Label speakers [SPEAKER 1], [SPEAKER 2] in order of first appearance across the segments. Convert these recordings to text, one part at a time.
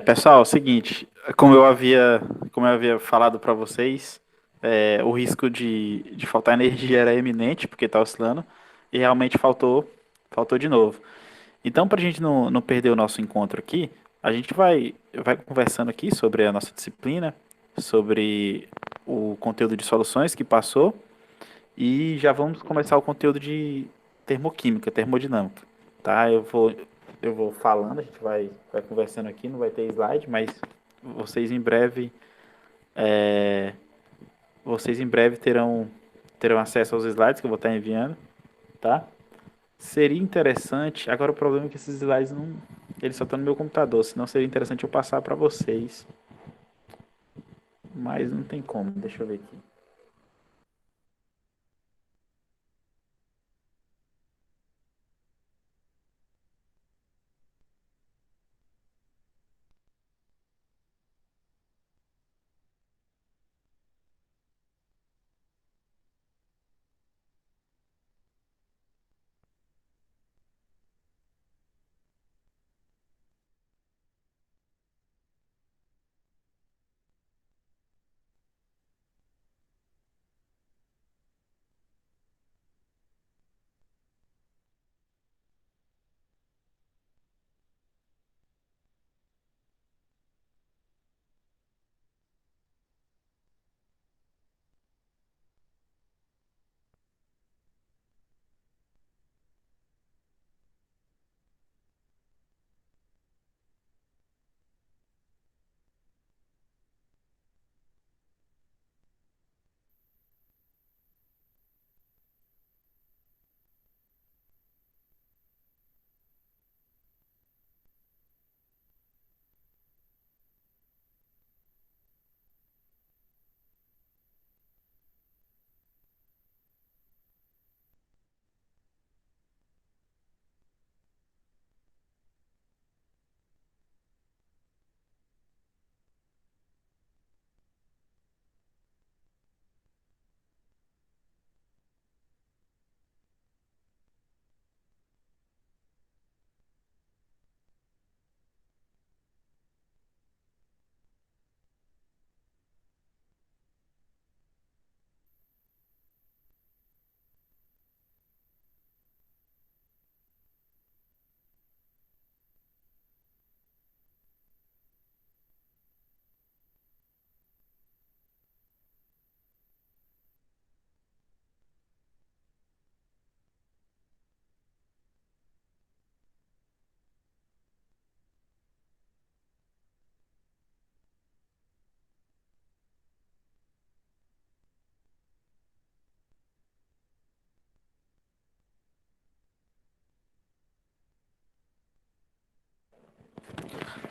[SPEAKER 1] Pessoal, é o seguinte, como eu havia falado para vocês, o risco de faltar energia era iminente, porque está oscilando, e realmente faltou de novo. Então, para a gente não perder o nosso encontro aqui, a gente vai conversando aqui sobre a nossa disciplina, sobre o conteúdo de soluções que passou, e já vamos começar o conteúdo de termoquímica, termodinâmica, tá? Eu vou falando, a gente vai conversando aqui, não vai ter slide, mas vocês em breve, é, vocês em breve terão acesso aos slides que eu vou estar enviando, tá? Seria interessante, agora o problema é que esses slides não, eles só estão no meu computador, senão seria interessante eu passar para vocês, mas não tem como, deixa eu ver aqui.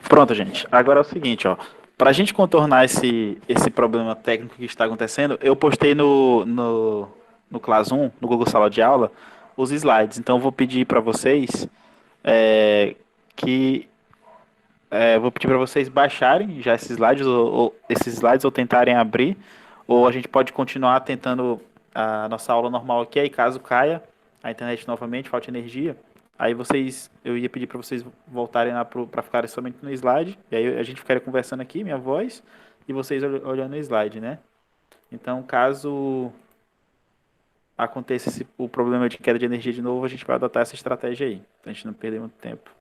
[SPEAKER 1] Pronto, gente. Agora é o seguinte, ó. Para a gente contornar esse problema técnico que está acontecendo, eu postei no Classroom, no Google Sala de Aula, os slides. Então, eu vou pedir para vocês é, que vou pedir para vocês baixarem já esses slides ou tentarem abrir, ou a gente pode continuar tentando a nossa aula normal aqui. Aí, caso caia a internet novamente, falte energia, aí eu ia pedir para vocês voltarem lá para ficarem somente no slide, e aí a gente ficaria conversando aqui, minha voz, e vocês olhando o slide, né? Então, caso aconteça o problema de queda de energia de novo, a gente vai adotar essa estratégia aí, pra gente não perder muito tempo.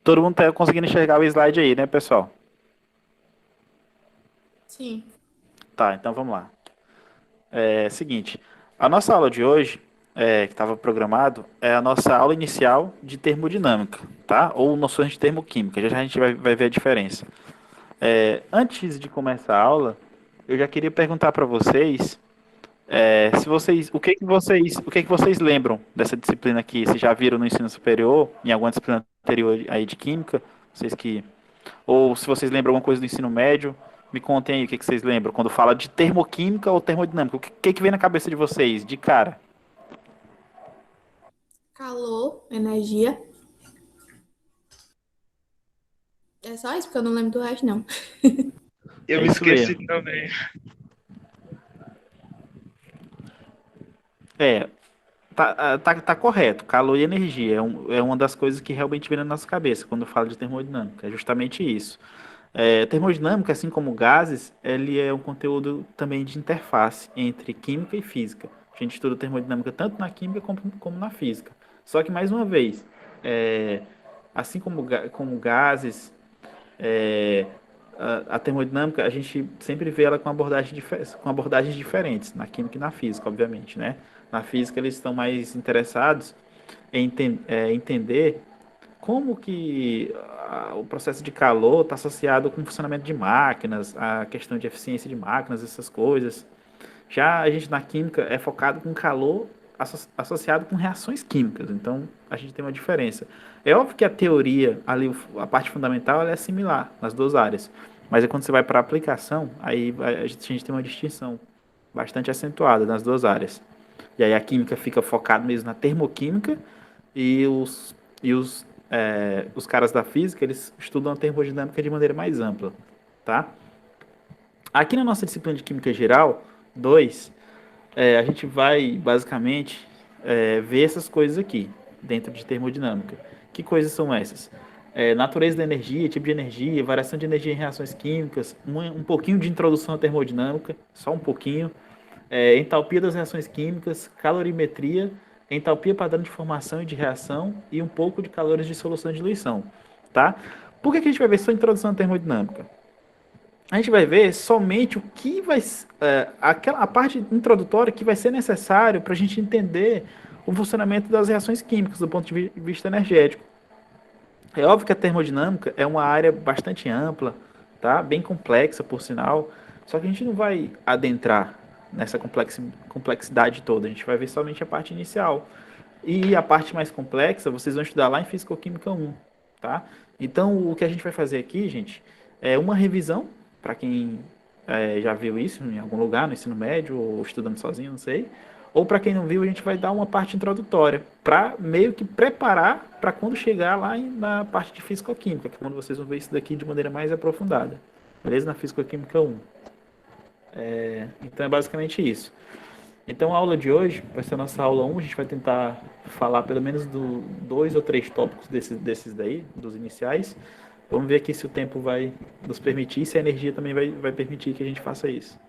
[SPEAKER 1] Todo mundo tá conseguindo enxergar o slide aí, né, pessoal?
[SPEAKER 2] Sim.
[SPEAKER 1] Tá, então vamos lá. Seguinte, a nossa aula de hoje, que estava programado, é a nossa aula inicial de termodinâmica, tá? Ou noções de termoquímica, já já a gente vai ver a diferença. Antes de começar a aula, eu já queria perguntar para vocês Se vocês, o que que vocês lembram dessa disciplina aqui? Vocês já viram no ensino superior, em alguma disciplina anterior aí de química? Vocês que, ou se vocês lembram alguma coisa do ensino médio, me contem aí o que que vocês lembram quando fala de termoquímica ou termodinâmica. O que que vem na cabeça de vocês, de cara?
[SPEAKER 2] Calor, energia. É só isso, porque eu não lembro do resto, não.
[SPEAKER 3] Eu
[SPEAKER 1] É
[SPEAKER 3] me
[SPEAKER 1] isso
[SPEAKER 3] esqueci
[SPEAKER 1] mesmo.
[SPEAKER 3] também.
[SPEAKER 1] É, tá correto. Calor e energia é uma das coisas que realmente vem na nossa cabeça quando fala de termodinâmica. É justamente isso. Termodinâmica, assim como gases, ele é um conteúdo também de interface entre química e física. A gente estuda termodinâmica tanto na química como na física. Só que, mais uma vez, é, assim como gases, é, a termodinâmica, a gente sempre vê ela com abordagens diferentes, na química e na física, obviamente, né? Na física, eles estão mais interessados em entender como que o processo de calor está associado com o funcionamento de máquinas, a questão de eficiência de máquinas, essas coisas. Já a gente na química é focado com calor associado com reações químicas, então a gente tem uma diferença. É óbvio que a teoria, ali, a parte fundamental, ela é similar nas duas áreas, mas é quando você vai para a aplicação, aí a gente tem uma distinção bastante acentuada nas duas áreas. E aí a química fica focada mesmo na termoquímica e os caras da física, eles estudam a termodinâmica de maneira mais ampla, tá? Aqui na nossa disciplina de Química Geral 2, a gente vai basicamente ver essas coisas aqui, dentro de termodinâmica. Que coisas são essas? Natureza da energia, tipo de energia, variação de energia em reações químicas, um pouquinho de introdução à termodinâmica, só um pouquinho, entalpia das reações químicas, calorimetria, entalpia padrão de formação e de reação e um pouco de calores de solução de diluição, tá? Por que que a gente vai ver só a introdução à termodinâmica? A gente vai ver somente o que a parte introdutória que vai ser necessário para a gente entender o funcionamento das reações químicas do ponto de vista energético. É óbvio que a termodinâmica é uma área bastante ampla, tá? Bem complexa, por sinal. Só que a gente não vai adentrar nessa complexidade toda. A gente vai ver somente a parte inicial. E a parte mais complexa vocês vão estudar lá em Físico-Química 1, tá? Então, o que a gente vai fazer aqui, gente, é uma revisão, para quem já viu isso em algum lugar, no ensino médio, ou estudando sozinho, não sei. Ou para quem não viu, a gente vai dar uma parte introdutória, para meio que preparar para quando chegar lá na parte de Físico-Química, que é quando vocês vão ver isso daqui de maneira mais aprofundada. Beleza? Na Físico-Química 1. Então é basicamente isso. Então a aula de hoje vai ser a nossa aula 1, a gente vai tentar falar pelo menos dois ou três tópicos desses daí, dos iniciais. Vamos ver aqui se o tempo vai nos permitir, se a energia também vai permitir que a gente faça isso.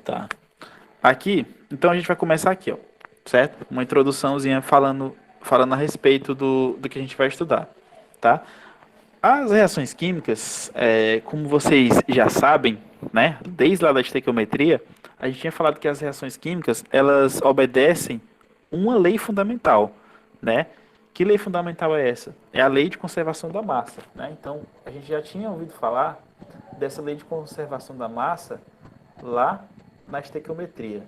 [SPEAKER 1] Tá. Aqui, então a gente vai começar aqui, ó, certo? Uma introduçãozinha falando a respeito do que a gente vai estudar, tá? As reações químicas, como vocês já sabem, né, desde lá da estequiometria, a gente tinha falado que as reações químicas, elas obedecem uma lei fundamental, né? Que lei fundamental é essa? É a lei de conservação da massa, né? Então, a gente já tinha ouvido falar dessa lei de conservação da massa lá na estequiometria,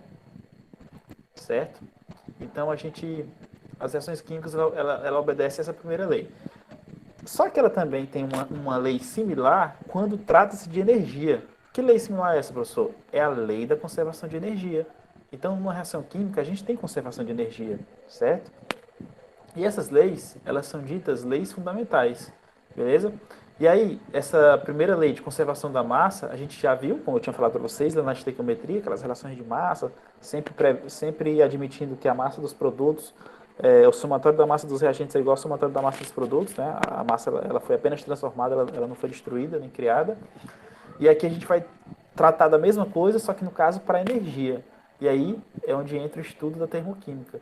[SPEAKER 1] certo? Então, as reações químicas, ela obedece essa primeira lei. Só que ela também tem uma lei similar quando trata-se de energia. Que lei similar é essa, professor? É a lei da conservação de energia. Então, numa reação química, a gente tem conservação de energia, certo? E essas leis, elas são ditas leis fundamentais, beleza? E aí, essa primeira lei de conservação da massa, a gente já viu, como eu tinha falado para vocês, lá na estequiometria, aquelas relações de massa, sempre admitindo que a massa dos produtos, o somatório da massa dos reagentes é igual ao somatório da massa dos produtos, né? A massa ela foi apenas transformada, ela não foi destruída nem criada. E aqui a gente vai tratar da mesma coisa, só que no caso para energia. E aí é onde entra o estudo da termoquímica.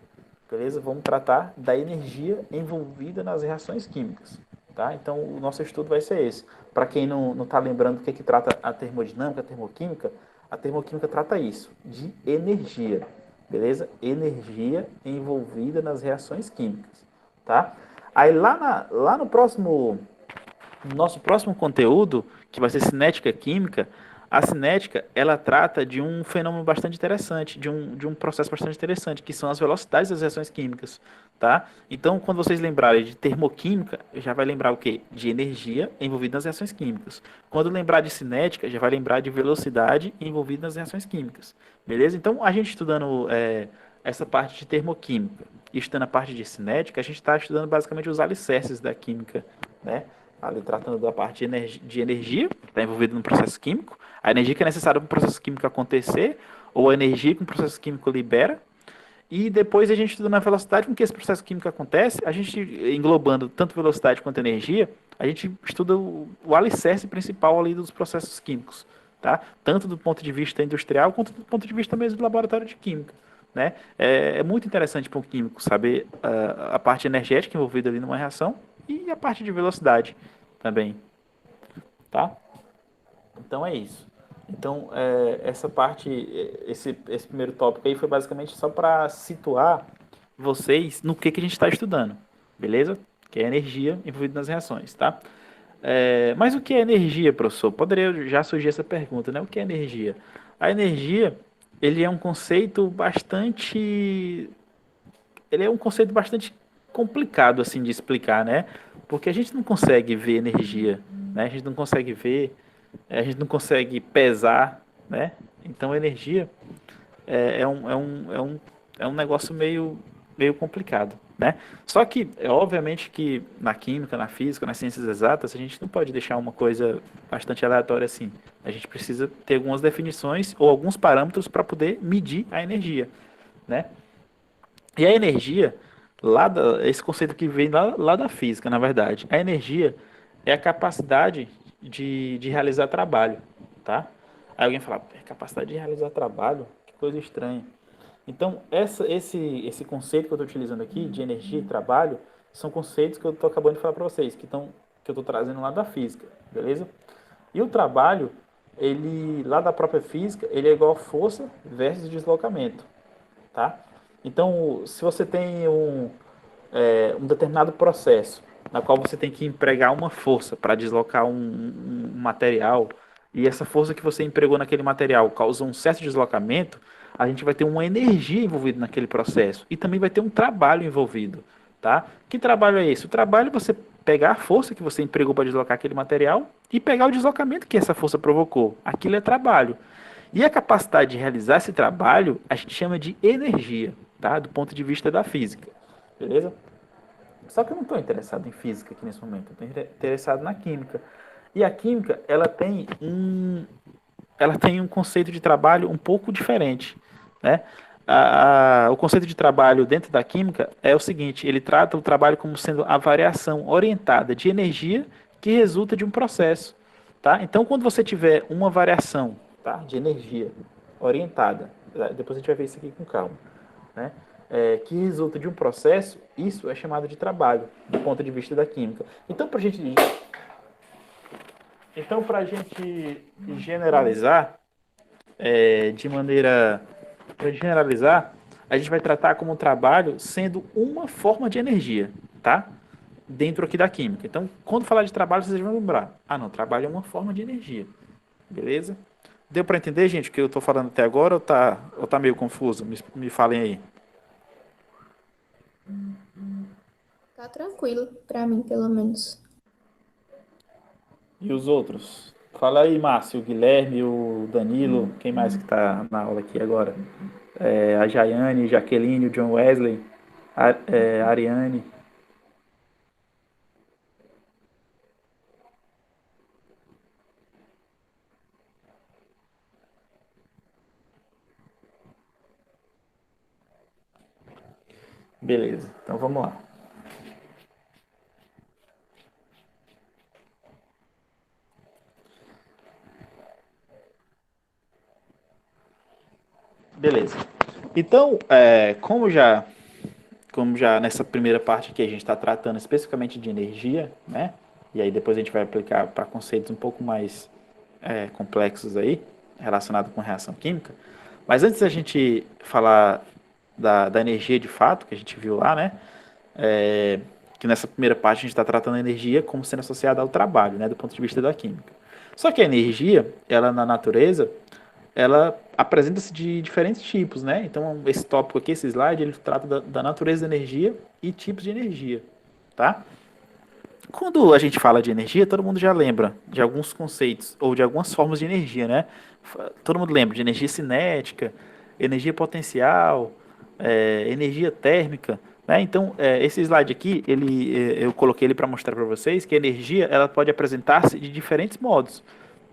[SPEAKER 1] Beleza? Vamos tratar da energia envolvida nas reações químicas. Tá? Então o nosso estudo vai ser esse. Para quem não está lembrando do que trata a termodinâmica, a termoquímica trata isso, de energia. beleza? Energia envolvida nas reações químicas, tá? Aí lá no próximo no nosso próximo conteúdo, que vai ser cinética química, a cinética ela trata de um fenômeno bastante interessante, de um processo bastante interessante, que são as velocidades das reações químicas, tá? Então, quando vocês lembrarem de termoquímica, já vai lembrar o quê? De energia envolvida nas reações químicas. Quando lembrar de cinética, já vai lembrar de velocidade envolvida nas reações químicas, beleza? Então, a gente estudando essa parte de termoquímica e estudando a parte de cinética, a gente está estudando basicamente os alicerces da química, né? Ali tratando da parte de energia, está envolvida no processo químico, a energia que é necessária para o processo químico acontecer, ou a energia que o processo químico libera, e depois a gente estuda na velocidade com que esse processo químico acontece, a gente englobando tanto velocidade quanto energia, a gente estuda o alicerce principal ali dos processos químicos, tá? Tanto do ponto de vista industrial quanto do ponto de vista mesmo do laboratório de química. Né? É muito interessante para um químico saber a parte energética envolvida ali numa reação e a parte de velocidade também, tá? Então é isso. Então, essa parte, esse primeiro tópico aí foi basicamente só para situar vocês no que a gente está estudando, beleza? Que é energia envolvida nas reações, tá? Mas o que é energia, professor? Poderia já surgir essa pergunta, né? O que é energia? A energia, ele é um conceito bastante ele é um conceito bastante complicado assim de explicar, né? Porque a gente não consegue ver energia, né? A gente não consegue ver, a gente não consegue pesar, né? Então, energia é um negócio meio complicado, né? Só que, obviamente que na química, na física, nas ciências exatas, a gente não pode deixar uma coisa bastante aleatória assim. A gente precisa ter algumas definições ou alguns parâmetros para poder medir a energia, né? E a energia, esse conceito que vem lá da física, na verdade, a energia é a capacidade de realizar trabalho, tá? Aí alguém fala, é capacidade de realizar trabalho? Que coisa estranha. Então, esse conceito que eu estou utilizando aqui, de energia e trabalho, são conceitos que eu estou acabando de falar para vocês, que eu estou trazendo lá da física, beleza? E o trabalho, ele, lá da própria física, ele é igual a força versus deslocamento, tá? Então, se você tem um determinado processo na qual você tem que empregar uma força para deslocar um material e essa força que você empregou naquele material causa um certo deslocamento, a gente vai ter uma energia envolvida naquele processo e também vai ter um trabalho envolvido, tá? Que trabalho é esse? O trabalho é você pegar a força que você empregou para deslocar aquele material e pegar o deslocamento que essa força provocou. Aquilo é trabalho. E a capacidade de realizar esse trabalho a gente chama de energia, tá? Do ponto de vista da física, beleza? Só que eu não estou interessado em física aqui nesse momento, eu estou interessado na química. E a química, ela tem um conceito de trabalho um pouco diferente, né? O conceito de trabalho dentro da química é o seguinte, ele trata o trabalho como sendo a variação orientada de energia que resulta de um processo, tá? Então, quando você tiver uma variação, tá, de energia orientada, depois a gente vai ver isso aqui com calma, né? Que resulta de um processo, isso é chamado de trabalho, do ponto de vista da química. Então, para a gente generalizar, de maneira para generalizar, a gente vai tratar como trabalho sendo uma forma de energia, tá? Dentro aqui da química. Então, quando falar de trabalho, vocês vão lembrar. Ah, não, trabalho é uma forma de energia. Beleza? Deu para entender, gente, o que eu estou falando até agora ou tá meio confuso? Me falem aí.
[SPEAKER 2] Tá tranquilo, pra mim, pelo menos.
[SPEAKER 1] E os outros? Fala aí, Márcio, o Guilherme, o Danilo, quem mais que está na aula aqui agora? A Jaiane, Jaqueline, o John Wesley, a Ariane. Beleza, então vamos lá. Beleza. Então, como já nessa primeira parte aqui a gente está tratando especificamente de energia, né? E aí depois a gente vai aplicar para conceitos um pouco mais complexos aí, relacionados com reação química. Mas antes da gente falar da energia de fato, que a gente viu lá, né? É, que nessa primeira parte a gente está tratando a energia como sendo associada ao trabalho, né? Do ponto de vista da química. Só que a energia, ela na natureza, ela apresenta-se de diferentes tipos, né? Então, esse tópico aqui, esse slide, ele trata da natureza da energia e tipos de energia, tá? Quando a gente fala de energia, todo mundo já lembra de alguns conceitos ou de algumas formas de energia, né? Todo mundo lembra de energia cinética, energia potencial, energia térmica, né? Então, esse slide aqui, eu coloquei ele para mostrar para vocês que a energia ela pode apresentar-se de diferentes modos,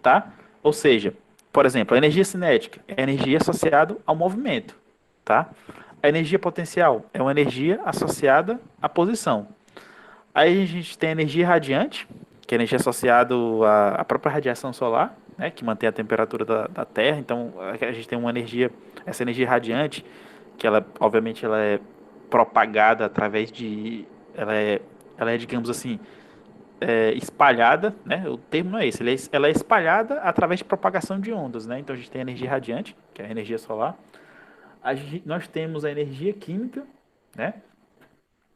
[SPEAKER 1] tá? Ou seja, por exemplo, a energia cinética é a energia associada ao movimento, tá? A energia potencial é uma energia associada à posição. Aí a gente tem a energia radiante, que é a energia associada à própria radiação solar, né, que mantém a temperatura da Terra. Então a gente tem uma energia, essa energia radiante, que ela, obviamente, ela é propagada através de, ela é digamos assim, espalhada, né? O termo não é esse, ela é espalhada através de propagação de ondas, né? Então a gente tem a energia radiante, que é a energia solar. Nós temos a energia química, né?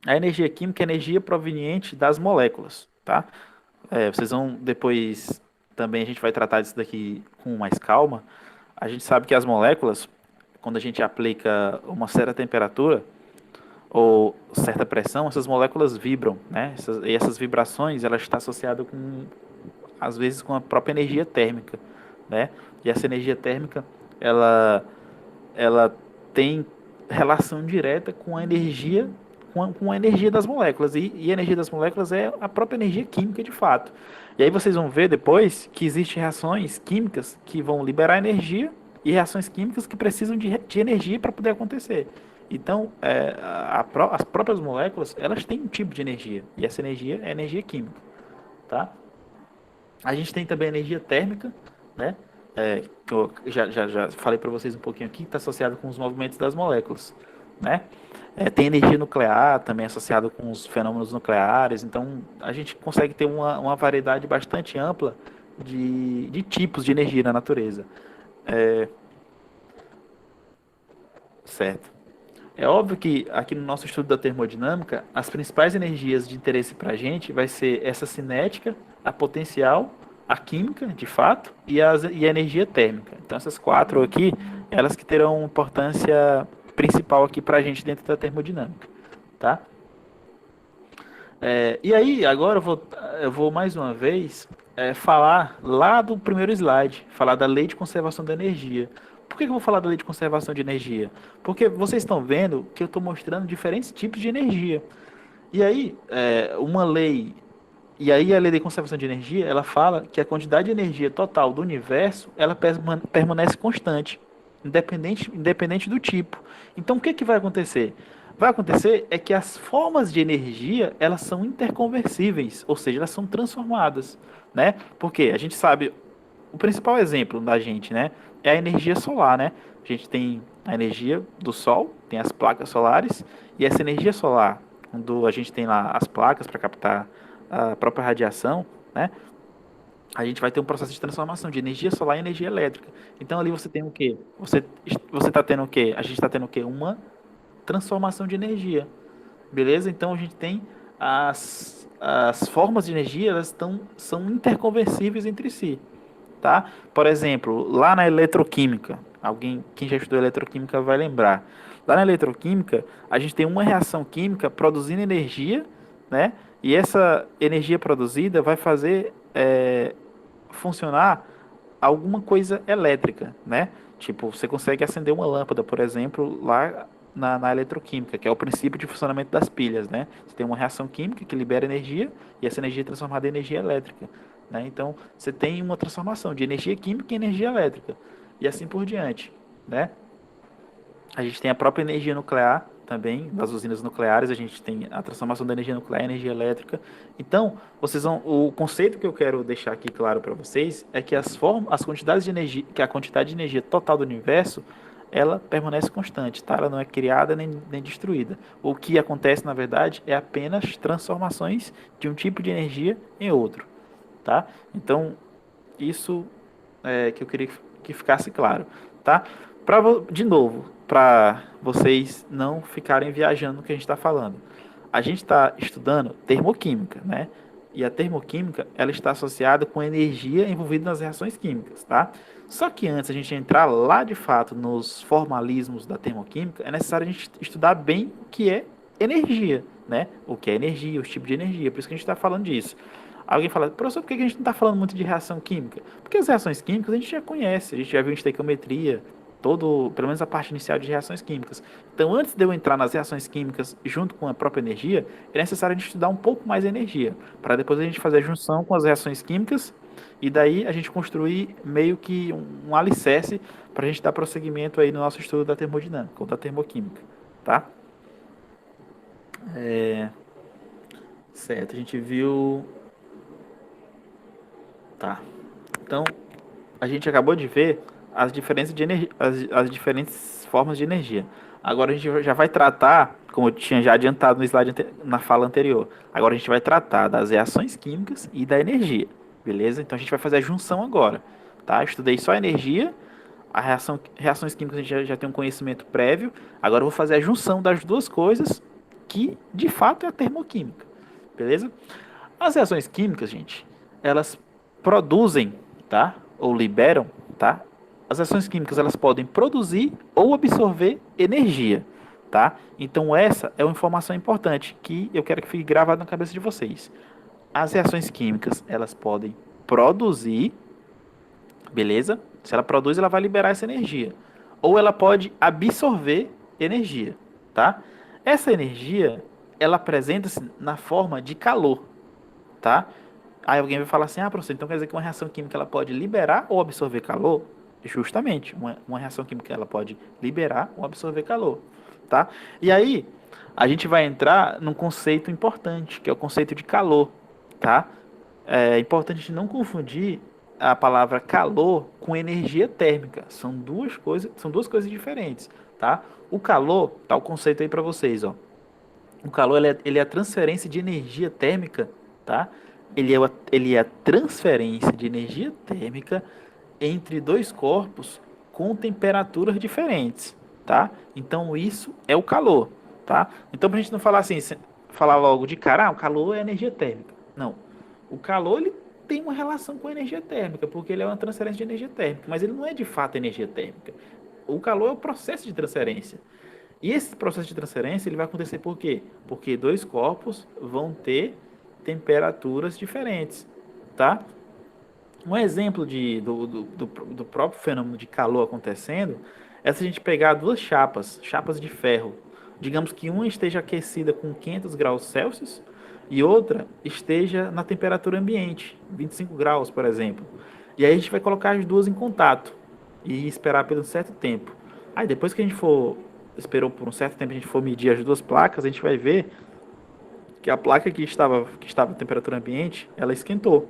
[SPEAKER 1] A energia química é energia proveniente das moléculas, tá? Vocês vão depois também a gente vai tratar disso daqui com mais calma. A gente sabe que as moléculas, quando a gente aplica uma certa temperatura ou certa pressão, essas moléculas vibram, né? E essas vibrações, elas estão associadas com, às vezes, com a própria energia térmica, né? E essa energia térmica, ela ela tem relação direta com a energia com a energia das moléculas e a energia das moléculas é a própria energia química de fato. E aí vocês vão ver depois que existem reações químicas que vão liberar energia e reações químicas que precisam de energia para poder acontecer. Então, as próprias moléculas, elas têm um tipo de energia, e essa energia é energia química, tá? A gente tem também a energia térmica, né? Que eu já falei para vocês um pouquinho aqui, que está associado com os movimentos das moléculas, né? Tem energia nuclear também associada com os fenômenos nucleares, então a gente consegue ter uma variedade bastante ampla de tipos de energia na natureza, certo? É óbvio que aqui no nosso estudo da termodinâmica, as principais energias de interesse para a gente vai ser essa cinética, a potencial, a química, de fato, e a energia térmica. Então essas quatro aqui, elas que terão importância principal aqui para a gente dentro da termodinâmica, tá? E aí, agora eu vou mais uma vez falar lá do primeiro slide, falar da lei de conservação da energia. Por que eu vou falar da lei de conservação de energia? Porque vocês estão vendo que eu estou mostrando diferentes tipos de energia. E aí, uma lei. E aí a lei de conservação de energia, ela fala que a quantidade de energia total do universo, ela permanece constante, independente do tipo. Então o que que vai acontecer? Vai acontecer é que as formas de energia, elas são interconversíveis, ou seja, elas são transformadas, né? Porque a gente sabe, o principal exemplo da gente, né, é a energia solar, né? A gente tem a energia do sol, tem as placas solares, e essa energia solar, quando a gente tem lá as placas para captar a própria radiação, né? A gente vai ter um processo de transformação de energia solar em energia elétrica. Então ali você tem o quê? Você está tendo o quê? A gente está tendo o quê? Uma transformação de energia, beleza? Então a gente tem as formas de energia, são interconversíveis entre si, tá? Por exemplo, lá na eletroquímica, quem já estudou eletroquímica vai lembrar. Lá na eletroquímica, a gente tem uma reação química produzindo energia, né? E essa energia produzida vai fazer funcionar alguma coisa elétrica, né? Tipo, você consegue acender uma lâmpada, por exemplo, lá na eletroquímica, que é o princípio de funcionamento das pilhas, né? Você tem uma reação química que libera energia e essa energia é transformada em energia elétrica, né? Então, você tem uma transformação de energia química em energia elétrica e assim por diante, né? A gente tem a própria energia nuclear também, das usinas nucleares, a gente tem a transformação da energia nuclear em energia elétrica. Então, o conceito que eu quero deixar aqui claro para vocês é que as quantidades de energia, que a quantidade de energia total do universo, ela permanece constante, tá? Ela não é criada nem destruída. O que acontece, na verdade, é apenas transformações de um tipo de energia em outro, tá? Então, isso que eu queria que ficasse claro, tá? De novo, para vocês não ficarem viajando no que a gente está falando. A gente está estudando termoquímica, né? E a termoquímica, ela está associada com energia envolvida nas reações químicas, tá? Só que antes a gente entrar lá de fato nos formalismos da termoquímica, é necessário a gente estudar bem o que é energia, né? O que é energia, os tipos de energia, por isso que a gente está falando disso. Alguém fala, professor, por que a gente não está falando muito de reação química? Porque as reações químicas a gente já conhece, a gente já viu em estequiometria, pelo menos a parte inicial de reações químicas. Então, antes de eu entrar nas reações químicas junto com a própria energia, é necessário a gente estudar um pouco mais a energia, para depois a gente fazer a junção com as reações químicas e daí a gente construir meio que um alicerce para a gente dar prosseguimento aí no nosso estudo da termodinâmica ou da termoquímica, tá? Certo, a gente viu. Tá. Então, a gente acabou de ver as diferenças de energia, as diferentes formas de energia. Agora a gente já vai tratar, como eu tinha já adiantado no slide na fala anterior. Agora a gente vai tratar das reações químicas e da energia, beleza? Então a gente vai fazer a junção agora, tá? Eu estudei só a energia, reações químicas a gente já tem um conhecimento prévio. Agora eu vou fazer a junção das duas coisas, que de fato é a termoquímica, beleza? As reações químicas, gente, elas produzem, tá? Ou liberam, tá? As reações químicas elas podem produzir ou absorver energia, tá? Então essa é uma informação importante que eu quero que fique gravada na cabeça de vocês. As reações químicas elas podem produzir, beleza? Se ela produz, ela vai liberar essa energia. Ou ela pode absorver energia, tá? Essa energia ela apresenta-se na forma de calor, tá? Aí alguém vai falar assim, ah, professor, então quer dizer que uma reação química ela pode liberar ou absorver calor? Justamente, uma reação química ela pode liberar ou absorver calor, tá? E aí, a gente vai entrar num conceito importante, que é o conceito de calor, tá? É importante a gente não confundir a palavra calor com energia térmica. São duas coisas diferentes, tá? O calor, tá o conceito aí para vocês, ó. O calor ele é a transferência de energia térmica, tá? Ele é a transferência de energia térmica entre dois corpos com temperaturas diferentes, tá? Então isso é o calor, tá? Então pra gente não falar assim, falar logo de cara, o calor é energia térmica. Não. O calor ele tem uma relação com a energia térmica, porque ele é uma transferência de energia térmica, mas ele não é de fato energia térmica. O calor é o processo de transferência. E esse processo de transferência ele vai acontecer por quê? Porque dois corpos vão ter temperaturas diferentes, tá? Um exemplo do próprio fenômeno de calor acontecendo é se a gente pegar duas chapas de ferro. Digamos que uma esteja aquecida com 500 graus Celsius e outra esteja na temperatura ambiente, 25 graus, por exemplo. E aí a gente vai colocar as duas em contato e esperar por um certo tempo. Aí depois que a gente esperou por um certo tempo, a gente for medir as duas placas, a gente vai ver que a placa que estava em temperatura ambiente, ela esquentou.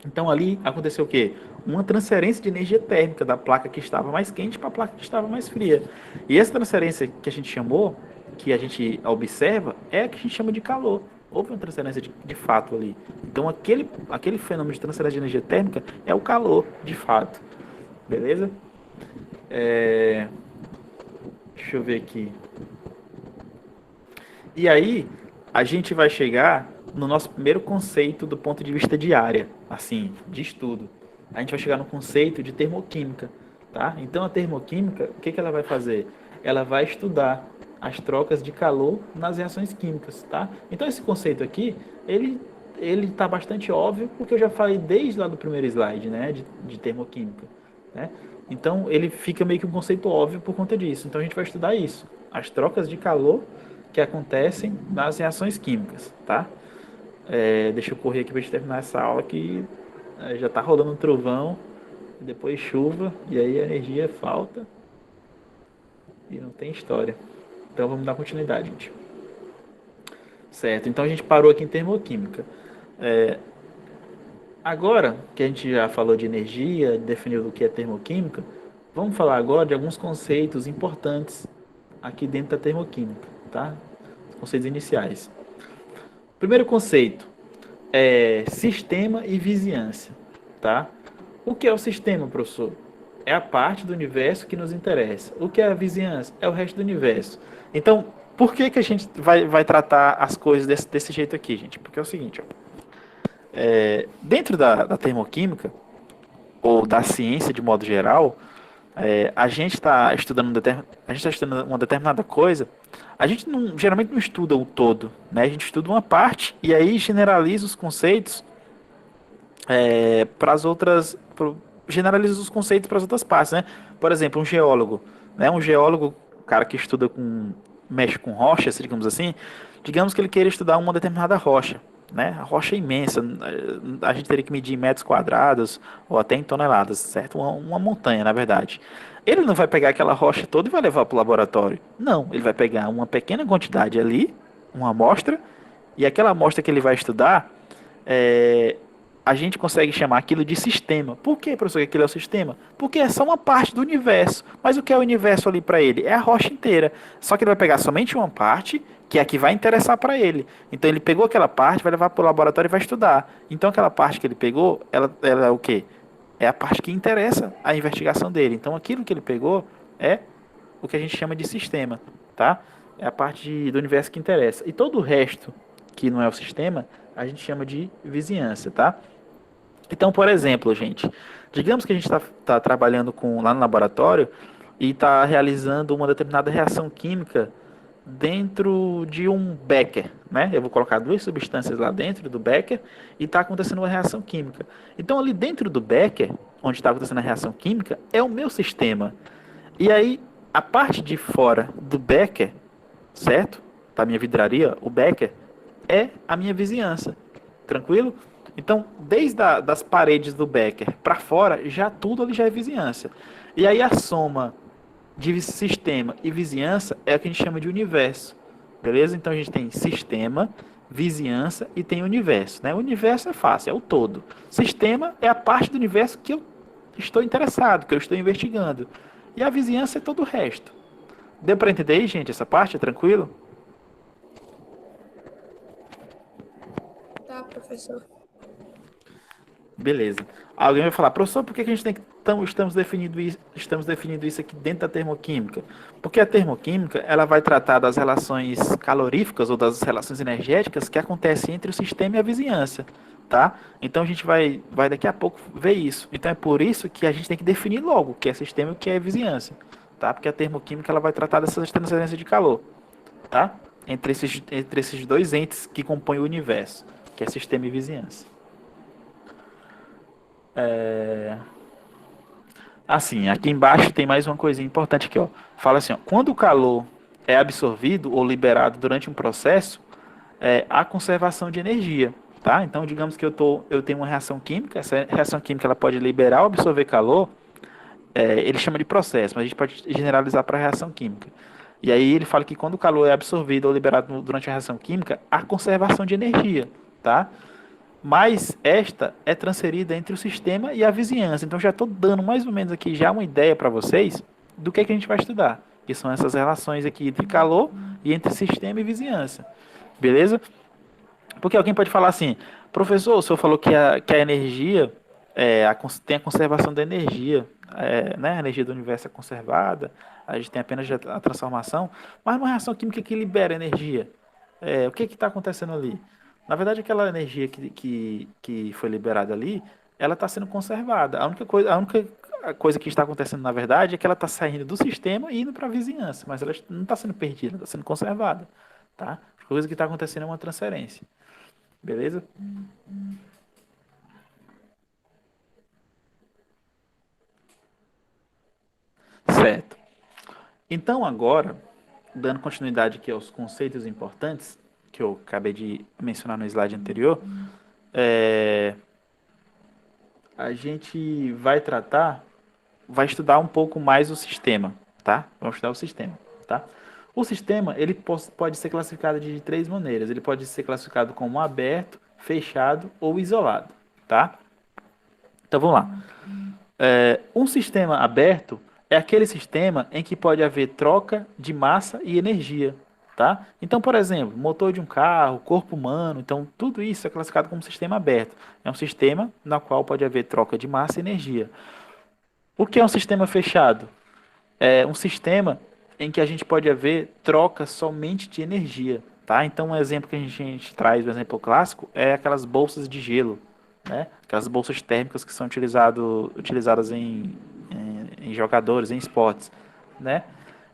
[SPEAKER 1] Então ali aconteceu o quê? Uma transferência de energia térmica da placa que estava mais quente para a placa que estava mais fria. E essa transferência que a gente chamou, que a gente observa, é a que a gente chama de calor. Houve uma transferência de fato ali. Então aquele fenômeno de transferência de energia térmica é o calor, de fato. Beleza? Deixa eu ver aqui. E aí, a gente vai chegar no nosso primeiro conceito do ponto de vista de área, assim, de estudo. A gente vai chegar no conceito de termoquímica, tá? Então, a termoquímica, o que que ela vai fazer? Ela vai estudar as trocas de calor nas reações químicas, tá? Então, esse conceito aqui, ele está bastante óbvio, porque eu já falei desde lá do primeiro slide, né, de termoquímica, né? Então, ele fica meio que um conceito óbvio por conta disso. Então, a gente vai estudar isso, as trocas de calor que acontecem nas reações químicas, tá? Deixa eu correr aqui para gente terminar essa aula que já está rolando um trovão, depois chuva, e aí a energia falta e não tem história. Então vamos dar continuidade, gente. Certo, então a gente parou aqui em termoquímica. Agora que a gente já falou de energia, definiu o que é termoquímica, vamos falar agora de alguns conceitos importantes aqui dentro da termoquímica, tá? Os conceitos iniciais. Primeiro conceito é sistema e vizinhança, tá? O que é o sistema, professor? é a parte do universo que nos interessa. O que é a vizinhança? É o resto do universo. Então, por que que a gente vai tratar as coisas desse jeito aqui, gente? Porque é o seguinte, ó, dentro da termoquímica, ou da ciência de modo geral, a gente está estudando, a gente tá estudando uma determinada coisa, a gente geralmente não estuda o todo, né? A gente estuda uma parte e aí generaliza os conceitos para as outras, generaliza os conceitos para as outras partes, né? Por exemplo, um geólogo, né? Um geólogo, cara que estuda mexe com rochas, digamos assim, digamos que ele queira estudar uma determinada rocha, né? A rocha é imensa, a gente teria que medir em metros quadrados ou até em toneladas, certo? Uma montanha, na verdade. Ele não vai pegar aquela rocha toda e vai levar para o laboratório. Não, ele vai pegar uma pequena quantidade ali, uma amostra, e aquela amostra que ele vai estudar, é, a gente consegue chamar aquilo de sistema. Por que, professor, que aquilo é o sistema? Porque é só uma parte do universo. Mas o que é o universo ali para ele? É a rocha inteira. Só que ele vai pegar somente uma parte, que é a que vai interessar para ele. Então ele pegou aquela parte, vai levar para o laboratório e vai estudar. Então aquela parte que ele pegou, ela é o quê? É a parte que interessa a investigação dele. Então aquilo que ele pegou é o que a gente chama de sistema, tá? É a parte do universo que interessa. E todo o resto que não é o sistema, a gente chama de vizinhança, tá? Então, por exemplo, gente, digamos que a gente está trabalhando lá no laboratório e está realizando uma determinada reação química dentro de um becker, né? Eu vou colocar duas substâncias lá dentro do becker e está acontecendo uma reação química. Então, ali dentro do becker, onde está acontecendo a reação química, é o meu sistema. E aí, a parte de fora do becker, certo? Da minha vidraria, o becker é a minha vizinhança. Tranquilo? Então, desde das paredes do becker para fora, já tudo ali já é vizinhança. E aí a soma de sistema e vizinhança é o que a gente chama de universo. Beleza? Então a gente tem sistema, vizinhança e tem universo. Né? O universo é fácil, é o todo. Sistema é a parte do universo que eu estou interessado, que eu estou investigando. E a vizinhança é todo o resto. Deu para entender aí, gente, essa parte? É tranquilo?
[SPEAKER 2] Tá, professor.
[SPEAKER 1] Beleza. Alguém vai falar, professor, por que a gente estamos definindo isso aqui dentro da termoquímica? Porque a termoquímica ela vai tratar das relações caloríficas ou das relações energéticas que acontecem entre o sistema e a vizinhança, tá? Então a gente vai daqui a pouco ver isso. Então é por isso que a gente tem que definir logo o que é sistema e o que é vizinhança, tá? Porque a termoquímica ela vai tratar dessas transferências de calor, tá? Entre esses dois entes que compõem o universo, que é sistema e vizinhança. Assim, aqui embaixo tem mais uma coisinha importante aqui, ó. Fala assim, ó, quando o calor é absorvido ou liberado durante um processo, há conservação de energia, tá? Então, digamos que eu tenho uma reação química, essa reação química ela pode liberar ou absorver calor, ele chama de processo, mas a gente pode generalizar para a reação química. E aí ele fala que quando o calor é absorvido ou liberado durante a reação química, há conservação de energia, tá? Mas esta é transferida entre o sistema e a vizinhança. Então já estou dando mais ou menos aqui já uma ideia para vocês do que a gente vai estudar, que são essas relações aqui entre calor e entre sistema e vizinhança. Beleza? Porque alguém pode falar assim, professor, o senhor falou que a energia tem a conservação da energia, né? A energia do universo é conservada, a gente tem apenas a transformação, mas uma reação química que libera energia, o que está acontecendo ali? Na verdade, aquela energia que foi liberada ali, ela está sendo conservada. A única coisa que está acontecendo, na verdade, é que ela está saindo do sistema e indo para a vizinhança, mas ela não está sendo perdida, está sendo conservada, tá? A coisa que está acontecendo é uma transferência. Beleza? Certo. Então, agora, dando continuidade aqui aos conceitos importantes, que eu acabei de mencionar no slide anterior, é, a gente vai estudar um pouco mais o sistema, tá? Vamos estudar o sistema, tá? O sistema, ele pode ser classificado de três maneiras. Ele pode ser classificado como aberto, fechado ou isolado, tá? Então, vamos lá. Um sistema aberto é aquele sistema em que pode haver troca de massa e energia, tá? Então, por exemplo, motor de um carro, corpo humano, então tudo isso é classificado como sistema aberto. É um sistema na qual pode haver troca de massa e energia. O que é um sistema fechado? É um sistema em que a gente pode haver troca somente de energia, tá? Então, um exemplo que a gente traz, um exemplo clássico, é aquelas bolsas de gelo, né? Aquelas bolsas térmicas que são utilizadas em jogadores, em esportes, né?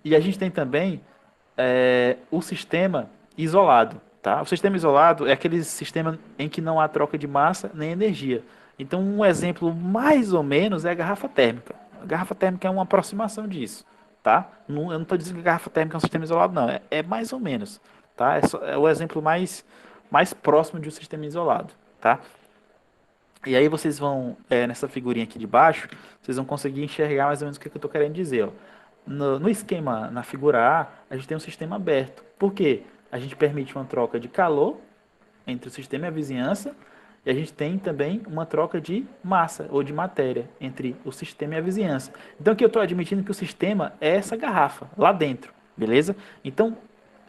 [SPEAKER 1] E a gente tem também o sistema isolado, tá? O sistema isolado é aquele sistema em que não há troca de massa nem energia. Então, um exemplo mais ou menos é a garrafa térmica. A garrafa térmica é uma aproximação disso, tá? Eu não estou dizendo que a garrafa térmica é um sistema isolado, não. É mais ou menos, tá? É o exemplo mais próximo de um sistema isolado, tá? E aí vocês vão, nessa figurinha aqui de baixo, vocês vão conseguir enxergar mais ou menos o que eu estou querendo dizer, ó. No esquema, na figura A gente tem um sistema aberto. Por quê? A gente permite uma troca de calor entre o sistema e a vizinhança, e a gente tem também uma troca de massa ou de matéria entre o sistema e a vizinhança. Então aqui eu estou admitindo que o sistema é essa garrafa lá dentro, beleza? Então,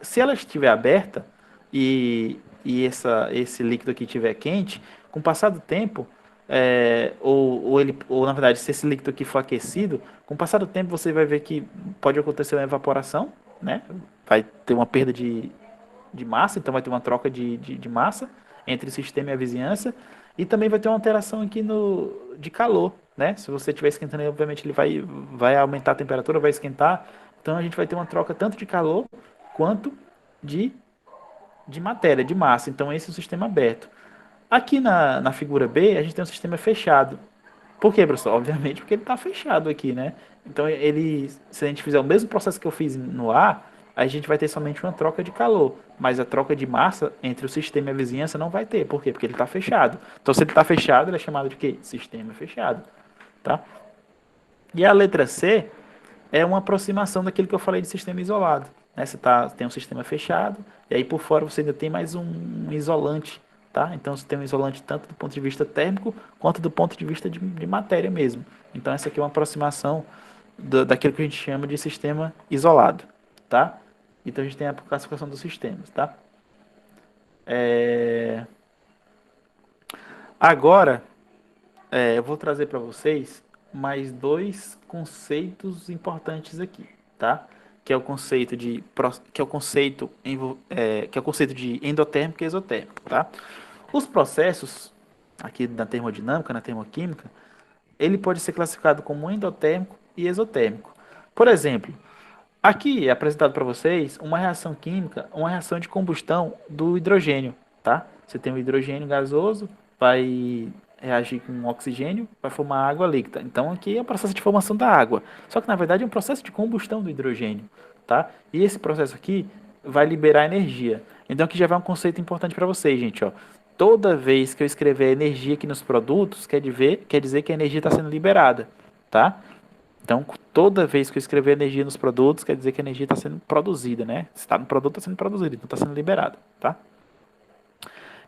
[SPEAKER 1] se ela estiver aberta esse líquido aqui estiver quente, com o passar do tempo, ou na verdade, se esse líquido aqui for aquecido, com o passar do tempo você vai ver que pode acontecer uma evaporação, né? Vai ter uma perda de massa, então vai ter uma troca de massa entre o sistema e a vizinhança, e também vai ter uma alteração aqui de calor, né? Se você estiver esquentando, obviamente ele vai aumentar a temperatura, vai esquentar, então a gente vai ter uma troca tanto de calor quanto de, de matéria, de massa. Então esse é o sistema aberto. Aqui na figura B, a gente tem um sistema fechado. Por quê, professor? Obviamente porque ele está fechado aqui, né? Então, se a gente fizer o mesmo processo que eu fiz no A, a gente vai ter somente uma troca de calor. Mas a troca de massa entre o sistema e a vizinhança não vai ter. Por quê? Porque ele está fechado. Então, se ele está fechado, ele é chamado de quê? Sistema fechado. Tá? E a letra C é uma aproximação daquilo que eu falei de sistema isolado. Né? Tem um sistema fechado, e aí por fora você ainda tem mais um isolante. Tá? Então você tem um isolante tanto do ponto de vista térmico quanto do ponto de vista de matéria mesmo. Então essa aqui é uma aproximação daquilo que a gente chama de sistema isolado. Tá? Então a gente tem a classificação dos sistemas. Tá? É... Agora eu vou trazer para vocês mais dois conceitos importantes aqui, tá? Que é o conceito que é o conceito de endotérmico e exotérmico, tá? Os processos aqui na termodinâmica, na termoquímica, ele pode ser classificado como endotérmico e exotérmico. Por exemplo, aqui é apresentado para vocês uma reação química, uma reação de combustão do hidrogênio, tá? Você tem o hidrogênio gasoso, vai reagir com o oxigênio, vai formar água líquida. Então aqui é o processo de formação da água. Só que na verdade é um processo de combustão do hidrogênio, tá? E esse processo aqui vai liberar energia. Então aqui já vai um conceito importante para vocês, gente, ó. Toda vez que eu escrever energia aqui nos produtos, quer dizer que a energia está sendo liberada, tá? Então, toda vez que eu escrever energia nos produtos, quer dizer que a energia está sendo produzida, né? Se está no produto, está sendo produzida, então está sendo liberada, tá?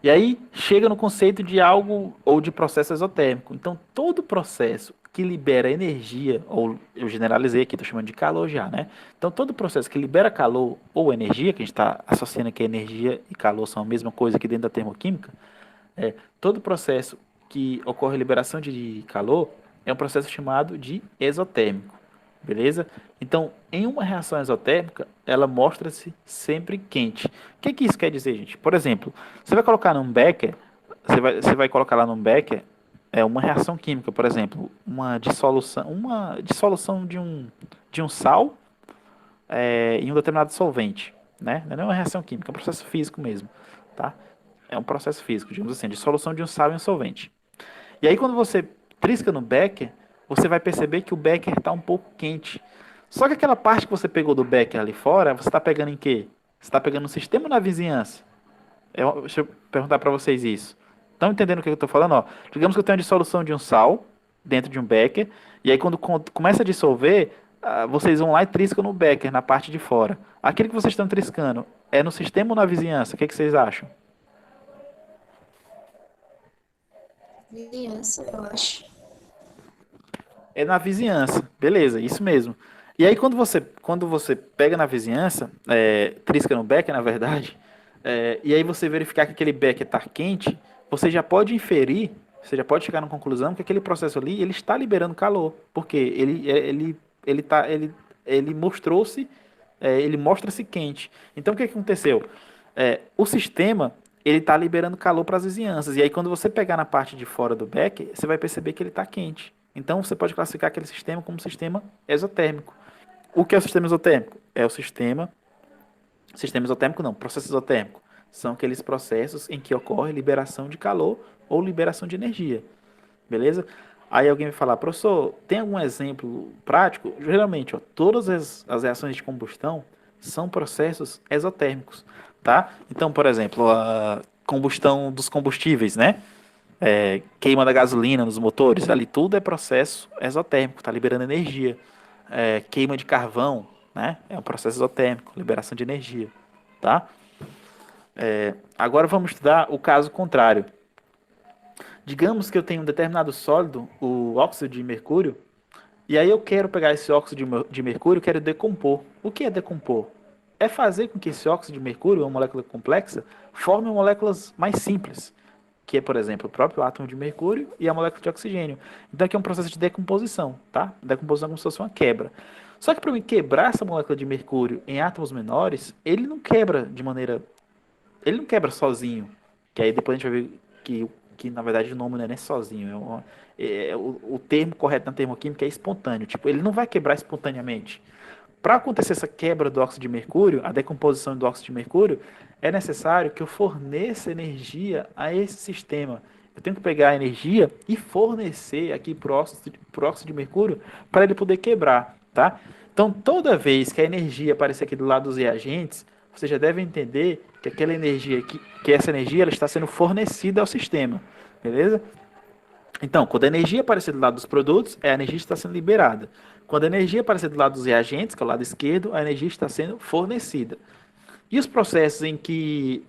[SPEAKER 1] E aí chega no conceito de algo ou de processo exotérmico. Então, todo processo que libera energia, ou eu generalizei aqui, estou chamando de calor já, né? Então, todo processo que libera calor ou energia, que a gente está associando que energia e calor são a mesma coisa aqui dentro da termoquímica, todo processo que ocorre liberação de calor é um processo chamado de exotérmico, beleza? Então, em uma reação exotérmica, ela mostra-se sempre quente. O que isso quer dizer, gente? Por exemplo, você vai colocar num becker, você vai colocar lá num becker uma reação química, por exemplo, uma dissolução de um sal em um determinado solvente, né? Não é uma reação química, é um processo físico mesmo, tá? É um processo físico, digamos assim, de solução de um sal em um solvente. E aí, quando você trisca no becker, você vai perceber que o becker está um pouco quente. Só que aquela parte que você pegou do becker ali fora, você está pegando em quê? Você está pegando no sistema ou na vizinhança? Deixa eu perguntar para vocês isso. Estão entendendo o que eu estou falando? Ó, digamos que eu tenho a dissolução de um sal dentro de um becker, e aí quando começa a dissolver, vocês vão lá e triscam no becker, na parte de fora. Aquilo que vocês estão triscando é no sistema ou na vizinhança? O que vocês acham?
[SPEAKER 2] Vizinhança, eu acho.
[SPEAKER 1] É na vizinhança, beleza, isso mesmo. E aí quando você pega na vizinhança, trisca no becker, na verdade, e aí você verificar que aquele becker está quente, você já pode inferir, Você já pode chegar na conclusão que aquele processo ali, ele está liberando calor, porque ele mostrou-se, ele mostra-se quente. Então o que que aconteceu? O sistema, ele está liberando calor para as vizinhanças, e aí quando você pegar na parte de fora do becker, você vai perceber que ele está quente. Então você pode classificar aquele sistema como um sistema exotérmico. O que é o sistema exotérmico? É o sistema exotérmico não, processo exotérmico. São aqueles processos em que ocorre liberação de calor ou liberação de energia. Beleza? Aí alguém vai falar, professor, tem algum exemplo prático? Geralmente, ó, todas as reações de combustão são processos exotérmicos, tá? Então, por exemplo, a combustão dos combustíveis, né? Queima da gasolina nos motores, ali tudo é processo exotérmico, tá liberando energia. Queima de carvão, né? É um processo exotérmico, liberação de energia, tá? Agora vamos estudar o caso contrário. Digamos que eu tenho um determinado sólido, o óxido de mercúrio, e aí eu quero pegar esse óxido de mercúrio e quero decompor. O que é decompor? É fazer com que esse óxido de mercúrio, uma molécula complexa, forme moléculas mais simples, que é, por exemplo, o próprio átomo de mercúrio e a molécula de oxigênio. Então aqui é um processo de decomposição, tá? Decomposição é como se fosse uma quebra. Só que para mim quebrar essa molécula de mercúrio em átomos menores, ele não quebra sozinho. Que aí depois a gente vai ver que na verdade o nome não é nem sozinho. O termo correto na termoquímica é espontâneo. Tipo, ele não vai quebrar espontaneamente. Para acontecer essa quebra do óxido de mercúrio, a decomposição do óxido de mercúrio, é necessário que eu forneça energia a esse sistema. Eu tenho que pegar a energia e fornecer aqui para o óxido de mercúrio para ele poder quebrar, tá? Então, toda vez que a energia aparecer aqui do lado dos reagentes, você já deve entender que aquela energia, que essa energia ela está sendo fornecida ao sistema, beleza? Então, quando a energia aparecer do lado dos produtos, a energia está sendo liberada. Quando a energia aparecer do lado dos reagentes, que é o lado esquerdo, a energia está sendo fornecida. E os processos em que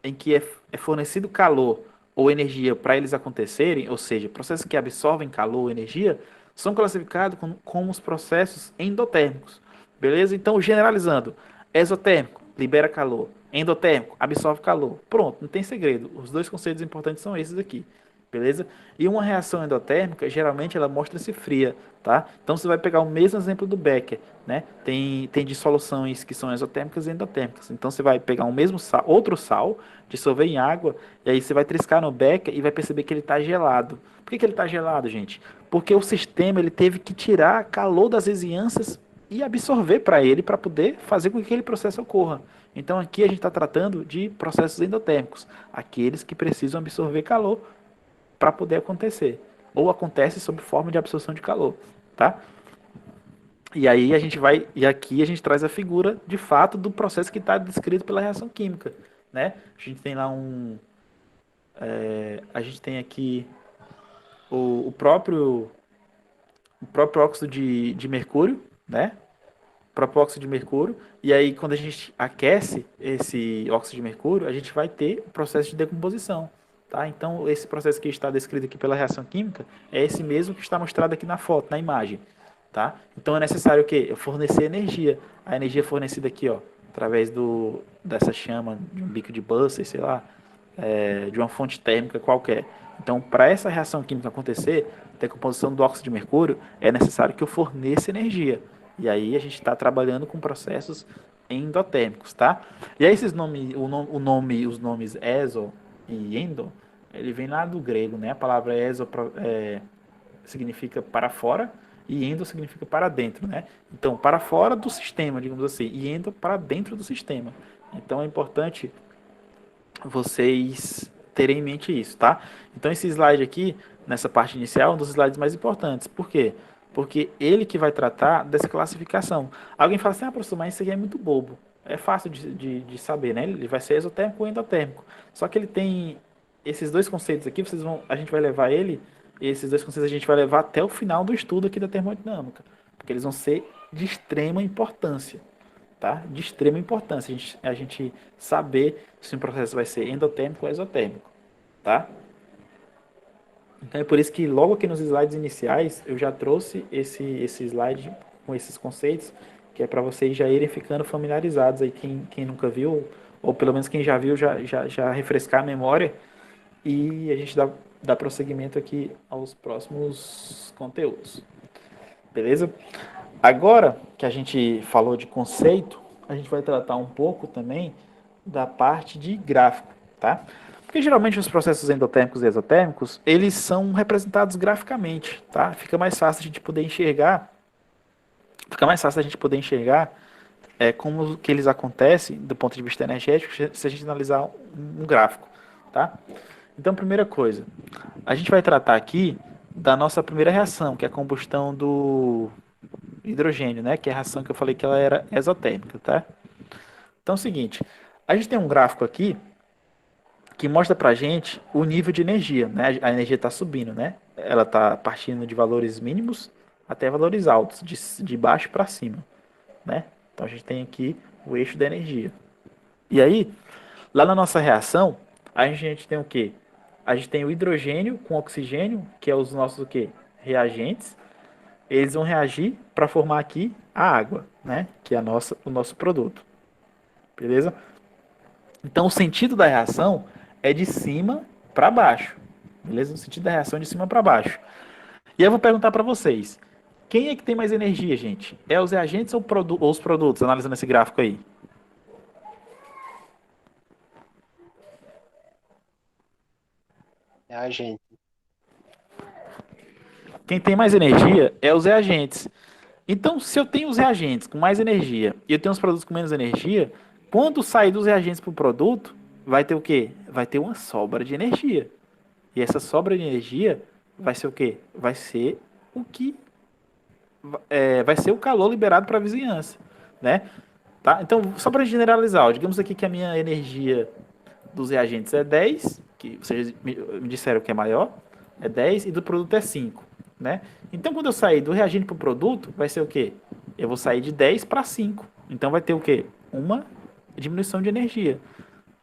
[SPEAKER 1] é fornecido calor ou energia para eles acontecerem, ou seja, processos que absorvem calor ou energia, são classificados como os processos endotérmicos. Beleza? Então, generalizando, exotérmico, libera calor. Endotérmico, absorve calor. Pronto, não tem segredo. Os dois conceitos importantes são esses aqui. Beleza? E uma reação endotérmica, geralmente ela mostra-se fria, tá? Então você vai pegar o mesmo exemplo do Becker, né? Tem dissoluções que são exotérmicas e endotérmicas. Então você vai pegar o mesmo sal, outro sal, dissolver em água, e aí você vai triscar no Becker e vai perceber que ele está gelado. Por que ele está gelado, gente? Porque o sistema ele teve que tirar calor das vizinhanças e absorver para ele para poder fazer com que aquele processo ocorra. Então aqui a gente está tratando de processos endotérmicos, aqueles que precisam absorver calor para poder acontecer. Ou acontece sob forma de absorção de calor, tá? E aí a gente vai, e aqui a gente traz a figura de fato do processo que está descrito pela reação química, né? A gente tem lá a gente tem aqui o, o próprio, o próprio óxido de mercúrio, né? O próprio óxido de mercúrio, e aí quando a gente aquece esse óxido de mercúrio, a gente vai ter o processo de decomposição, tá? Então esse processo que está descrito aqui pela reação química é esse mesmo que está mostrado aqui na foto, na imagem, tá? Então é necessário o quê? Eu fornecer energia. A energia fornecida aqui, ó, através dessa chama de um bico de Bunsen, sei lá, de uma fonte térmica qualquer. Então, para essa reação química acontecer, a decomposição do óxido de mercúrio, é necessário que eu forneça energia. E aí a gente está trabalhando com processos endotérmicos, tá? E aí esses nomes, os nomes exo e endo, ele vem lá do grego, né? A palavra exo significa para fora e endo significa para dentro, né? Então, para fora do sistema, digamos assim, e endo para dentro do sistema. Então, é importante vocês terem em mente isso, tá? Então, esse slide aqui, nessa parte inicial, é um dos slides mais importantes. Por quê? Porque ele que vai tratar dessa classificação. Alguém fala assim, ah, professor, mas isso aqui é muito bobo. É fácil de saber, né? Ele vai ser exotérmico ou endotérmico. Só que ele tem esses dois conceitos aqui, a gente vai levar esses dois conceitos a gente vai levar até o final do estudo aqui da termodinâmica, porque eles vão ser de extrema importância, tá? De extrema importância a gente saber se um processo vai ser endotérmico ou exotérmico, tá? Então é por isso que logo aqui nos slides iniciais eu já trouxe esse slide com esses conceitos, que é para vocês já irem ficando familiarizados aí, quem nunca viu, ou pelo menos quem já viu, já refrescar a memória, e a gente dar prosseguimento aqui aos próximos conteúdos. Beleza? Agora que a gente falou de conceito, a gente vai tratar um pouco também da parte de gráfico, tá? Porque geralmente os processos endotérmicos e exotérmicos, eles são representados graficamente, tá? Fica mais fácil a gente poder enxergar como que eles acontecem do ponto de vista energético se a gente analisar um gráfico, tá? Então, primeira coisa, a gente vai tratar aqui da nossa primeira reação, que é a combustão do hidrogênio, né? Que é a reação que eu falei que ela era exotérmica, tá? Então, é o seguinte, a gente tem um gráfico aqui que mostra pra gente o nível de energia, né? A energia está subindo, né? Ela está partindo de valores mínimos até valores altos, de baixo para cima, né? Então a gente tem aqui o eixo da energia. E aí, lá na nossa reação, a gente tem o quê? A gente tem o hidrogênio com oxigênio, que é os nossos o quê? Reagentes. Eles vão reagir para formar aqui a água, né? Que é o nosso produto. Beleza? Então o sentido da reação é de cima para baixo. Beleza? O sentido da reação é de cima para baixo. E eu vou perguntar para vocês: quem é que tem mais energia, gente? É os reagentes ou os produtos? Analisando esse gráfico aí.
[SPEAKER 3] É a gente.
[SPEAKER 1] Quem tem mais energia é os reagentes. Então, se eu tenho os reagentes com mais energia e eu tenho os produtos com menos energia, quando sair dos reagentes para o produto, vai ter o quê? Vai ter uma sobra de energia. E essa sobra de energia vai ser o quê? Vai ser o que vai ser o calor liberado para a vizinhança, né? Tá? Então, só para generalizar, ó, digamos aqui que a minha energia dos reagentes é 10, que vocês me disseram que é maior, é 10 e do produto é 5, né? Então, quando eu sair do reagente para o produto, vai ser o quê? Eu vou sair de 10 para 5. Então, vai ter o quê? Uma diminuição de energia.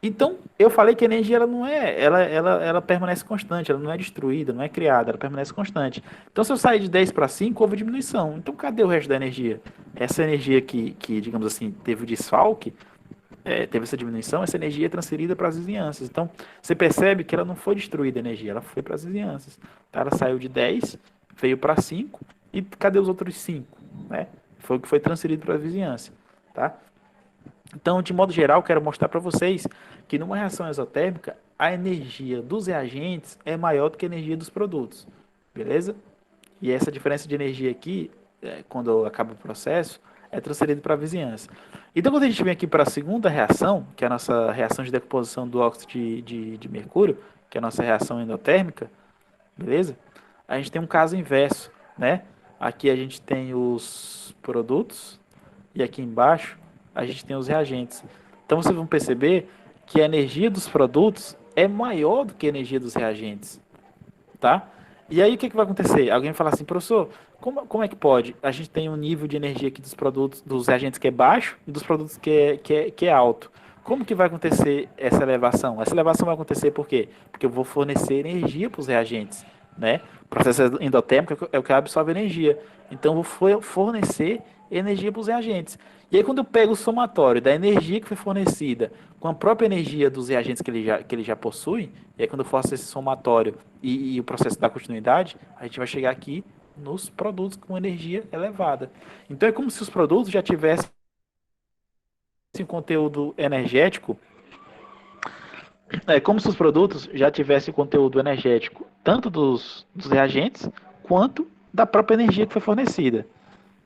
[SPEAKER 1] Então, eu falei que a energia ela não é, ela permanece constante, ela não é destruída, não é criada, ela permanece constante. Então, se eu sair de 10 para 5, houve diminuição. Então, cadê o resto da energia? Essa energia que digamos assim, teve o desfalque, teve essa diminuição, essa energia é transferida para as vizinhanças. Então, você percebe que ela não foi destruída a energia, ela foi para as vizinhanças. Tá? Ela saiu de 10, veio para 5, e cadê os outros 5? Né? Foi o que foi transferido para a vizinhança. Tá? Então, de modo geral, quero mostrar para vocês que numa reação exotérmica, a energia dos reagentes é maior do que a energia dos produtos. Beleza? E essa diferença de energia aqui, quando acaba o processo, é transferida para a vizinhança. Então, quando a gente vem aqui para a segunda reação, que é a nossa reação de decomposição do óxido de mercúrio, que é a nossa reação endotérmica, beleza? A gente tem um caso inverso, né? Aqui a gente tem os produtos e aqui embaixo a gente tem os reagentes. Então vocês vão perceber que a energia dos produtos é maior do que a energia dos reagentes, tá? E aí o que, que vai acontecer? Alguém vai falar assim, professor, como é que pode? A gente tem um nível de energia aqui dos produtos, dos reagentes que é baixo e dos produtos que é alto. Como que vai acontecer essa elevação? Essa elevação vai acontecer por quê? Porque eu vou fornecer energia para os reagentes, né? O processo endotérmico é o que absorve energia. Então eu vou fornecer energia para os reagentes. E aí quando eu pego o somatório da energia que foi fornecida com a própria energia dos reagentes que ele já possui, e aí quando eu faço esse somatório e o processo da continuidade, a gente vai chegar aqui nos produtos com energia elevada. Então é como se os produtos já tivessem um conteúdo energético, é como se os produtos já tivessem conteúdo energético tanto dos reagentes quanto da própria energia que foi fornecida.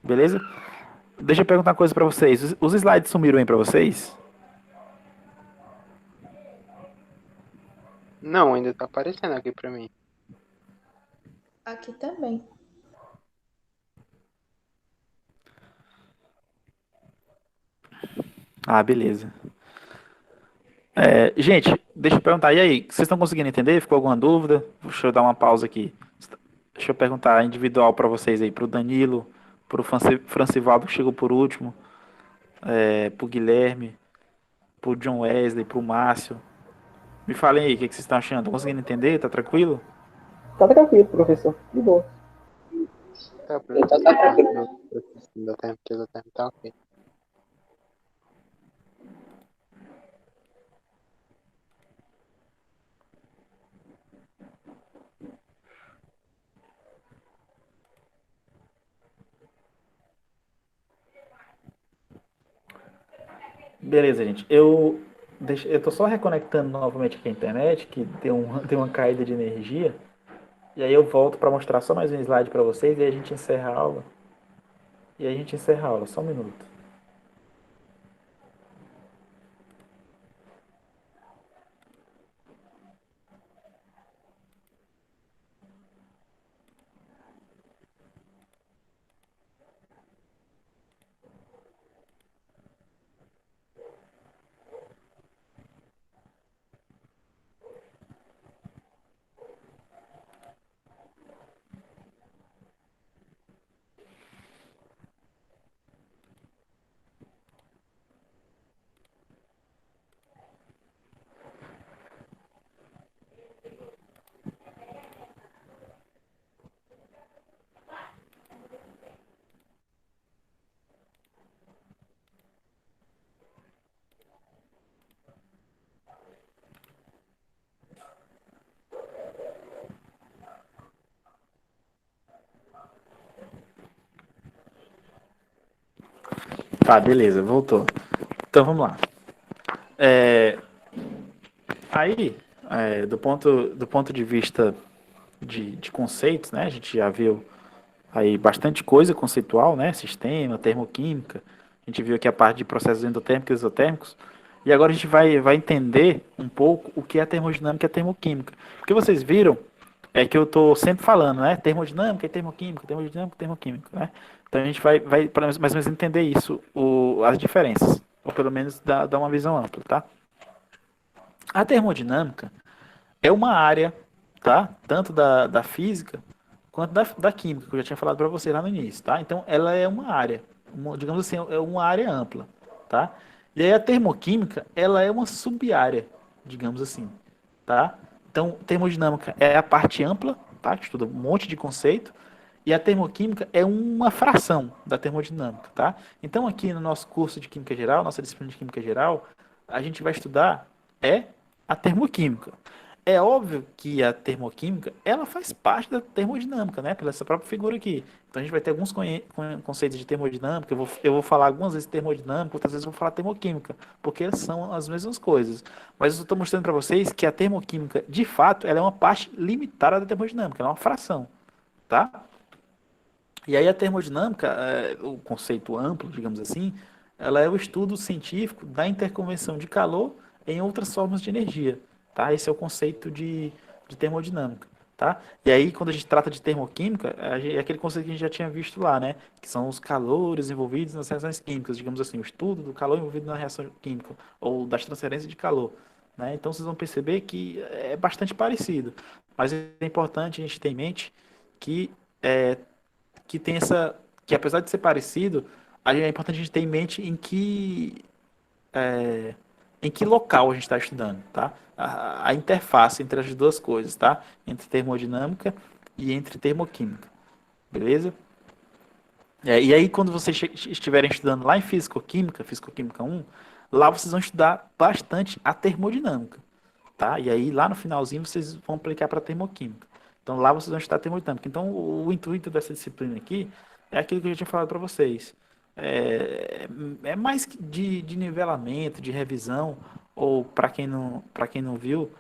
[SPEAKER 1] Beleza? Deixa eu perguntar uma coisa para vocês. Os slides sumiram aí para vocês?
[SPEAKER 3] Não, ainda tá aparecendo aqui pra mim.
[SPEAKER 2] Aqui também.
[SPEAKER 1] Ah, beleza. Gente, deixa eu perguntar. E aí, vocês estão conseguindo entender? Ficou alguma dúvida? Deixa eu dar uma pausa aqui. Deixa eu perguntar individual para vocês aí, para o Danilo, para o Francivaldo que chegou por último, para o Guilherme, para o John Wesley, para o Márcio. Me falem aí, o que vocês estão achando? Estão conseguindo entender? Tá tranquilo?
[SPEAKER 4] Tá tranquilo, professor. De boa.
[SPEAKER 3] Tá, professor, tá. No processo endotérmico, tá ok.
[SPEAKER 1] Beleza, gente. Eu tô só reconectando novamente aqui a internet, que deu uma caída de energia. E aí eu volto para mostrar só mais um slide para vocês e aí a gente encerra a aula. E aí a gente encerra a aula, só um minuto. Tá, beleza, voltou. Então vamos lá. É, aí, do ponto de vista de conceitos, né? A gente já viu aí bastante coisa conceitual, né? Sistema, termoquímica. A gente viu aqui a parte de processos endotérmicos e exotérmicos. E agora a gente vai entender um pouco o que é termodinâmica e termoquímica. Porque vocês viram que eu estou sempre falando, né? Termodinâmica e termoquímica, termodinâmica e termoquímica, né? Então a gente vai para mais ou menos entender isso, as diferenças. Ou pelo menos dar uma visão ampla, tá? A termodinâmica é uma área, tá? Tanto da física quanto da química, que eu já tinha falado para você lá no início, tá? Então, ela é uma área, digamos assim, é uma área ampla, tá? E aí a termoquímica, ela é uma sub-área, digamos assim, tá? Então, termodinâmica é a parte ampla, tá? Que estuda um monte de conceito, e a termoquímica é uma fração da termodinâmica, tá? Então, aqui no nosso curso de Química Geral, nossa disciplina de Química Geral, a gente vai estudar a termoquímica. É óbvio que a termoquímica, ela faz parte da termodinâmica, né? Pela essa própria figura aqui. Então, a gente vai ter alguns conceitos de termodinâmica, eu vou falar algumas vezes termodinâmica, outras vezes eu vou falar termoquímica, porque são as mesmas coisas. Mas eu estou mostrando para vocês que a termoquímica, de fato, ela é uma parte limitada da termodinâmica, ela é uma fração, tá? E aí a termodinâmica, o conceito amplo, digamos assim, ela é o estudo científico da interconvenção de calor em outras formas de energia, tá? Esse é o conceito de termodinâmica, tá? E aí quando a gente trata de termoquímica, é aquele conceito que a gente já tinha visto lá, né? Que são os calores envolvidos nas reações químicas, digamos assim, o estudo do calor envolvido na reação química ou das transferências de calor, né? Então vocês vão perceber que é bastante parecido, mas é importante a gente ter em mente que é, que tem essa, que apesar de ser parecido, é importante a gente ter em mente em que local a gente está estudando, tá? A interface entre as duas coisas, tá? Entre termodinâmica e entre termoquímica, beleza? E aí, quando vocês estiverem estudando lá em Físico-Química, Físico-Química 1, lá vocês vão estudar bastante a termodinâmica, tá? E aí, lá no finalzinho, vocês vão aplicar para termoquímica. Então, lá vocês vão estudar termodinâmica. Então, o intuito dessa disciplina aqui é aquilo que eu já tinha falado para vocês. É, é mais que de nivelamento, de revisão, ou para quem não viu,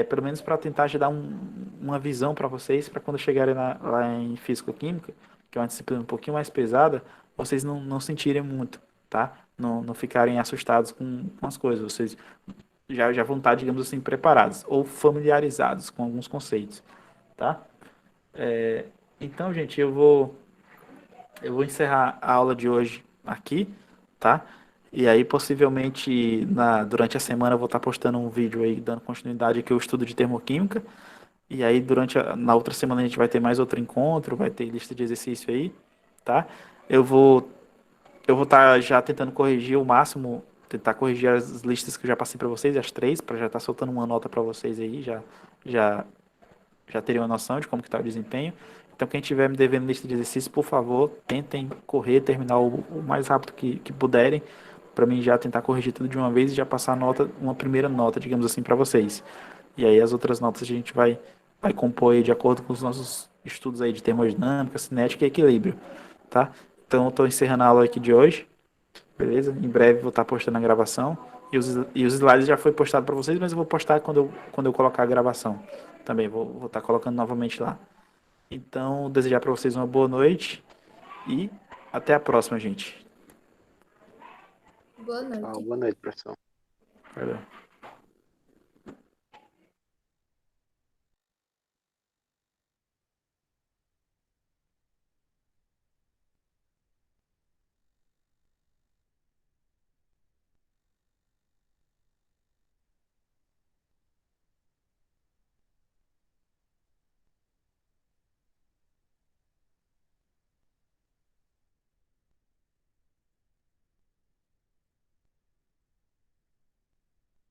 [SPEAKER 1] pelo menos para tentar já dar uma visão para vocês, para quando chegarem lá em Físico-Química, que é uma disciplina um pouquinho mais pesada, vocês não sentirem muito, tá? Não ficarem assustados com as coisas. Vocês já vão estar, digamos assim, preparados ou familiarizados com alguns conceitos, tá? Então, gente, eu vou encerrar a aula de hoje aqui, tá? E aí, possivelmente, durante a semana, eu vou estar postando um vídeo aí, dando continuidade aqui ao estudo de termoquímica. E aí, na outra semana, a gente vai ter mais outro encontro, vai ter lista de exercício aí, tá? Eu vou eu vou estar já tentando corrigir o máximo, tentar corrigir as listas que eu já passei para vocês, as três, para já estar soltando uma nota para vocês aí, já, já terem uma noção de como que está o desempenho. Então, quem estiver me devendo lista de exercícios, por favor, tentem correr, terminar o mais rápido que puderem, para mim já tentar corrigir tudo de uma vez e já passar uma primeira nota, digamos assim, para vocês. E aí as outras notas a gente vai compor aí de acordo com os nossos estudos aí de termodinâmica, cinética e equilíbrio, tá? Então, eu estou encerrando a aula aqui de hoje. beleza? Em breve vou estar postando a gravação. E os slides já foi postado para vocês, mas eu vou postar quando eu colocar a gravação. Também vou estar colocando novamente lá. Então, desejar para vocês uma boa noite e até a próxima, gente.
[SPEAKER 2] Boa noite.
[SPEAKER 3] Boa noite, professor.
[SPEAKER 1] Valeu.